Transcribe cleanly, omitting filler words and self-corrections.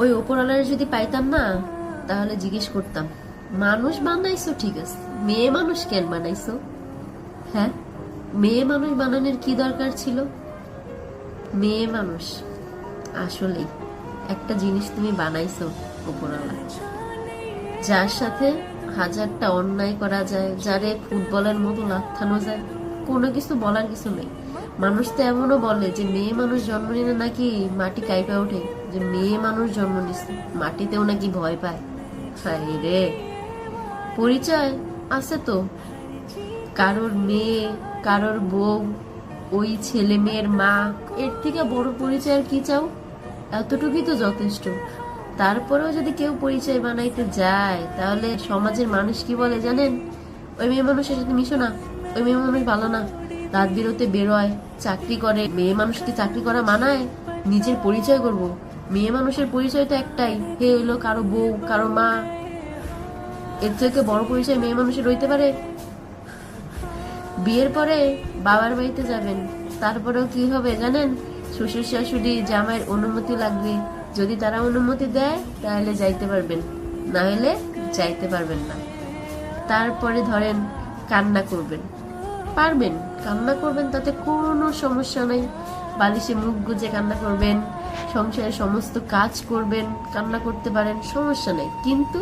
ওই ওপরওয়ালার যদি পাইতাম না, তাহলে জিজ্ঞেস করতাম, মানুষ বানাইছো ঠিক আছে, মেয়ে মানুষ কেন বানাইছো? হ্যাঁ, মেয়ে মানুষ বানানোর কি দরকার ছিল? মেয়ে মানুষ আসলেই একটা জিনিস তুমি বানাইছো ওপরওয়ালা, যার সাথে হাজারটা অন্যায় করা যায়, যারে ফুটবলের মতো লাথানো যায়, কোনো কিছু বলার কিছু নেই। মানুষ তো এমনও বলে যে মেয়ে মানুষ জন্ম নিলে নাকি মাটি কাইপা ওঠে, যে মেয়ে মানুষ জন্ম নিচ্ছে মাটিতেও নাকি ভয় পায়। হায় রে, পরিচয় আছে তো, কারোর মেয়ে, কারোর বউ, ওই ছেলে মেয়ের মা, এর থেকে বড় পরিচয় আর কি চাও? এতটুকুই তো যথেষ্ট। তারপরেও যদি কেউ পরিচয় বানাইতে যায়, তাহলে সমাজের মানুষ কি বলে জানেন? ওই মেয়ে মানুষের সাথে মিশো না, ওই মেয়ে মানুষ ভালো না, রাত বিরতে বেরোয়, চাকরি করে। মেয়ে মানুষকে চাকরি করা মানায়? নিজের পরিচয় করব, মেয়ে মানুষের পরিচয় তো একটাই, হে হইলো কারো বউ, কারো মা। এর থেকে বড় পরিচয় মেয়ে মানুষের হইতে পারে? বিয়ের পরে বাবার বাড়িতে যাবেন, তারপরেও কি হবে জানেন? শ্বশুর শাশুড়ি জামাইয়ের অনুমতি লাগবে। যদি তারা অনুমতি দেয় তাহলে যাইতে পারবেন, না হলে যাইতে পারবেন না। তারপরে ধরেন কান্না করবেন, পারবেন কান্না করবেন, তাতে কোনো সমস্যা নাই। বালিশে মুখ গুজে কান্না করবেন, সংসারের সমস্ত কাজ করবেন, কান্না করতে পারেন, সমস্যা নেই। কিন্তু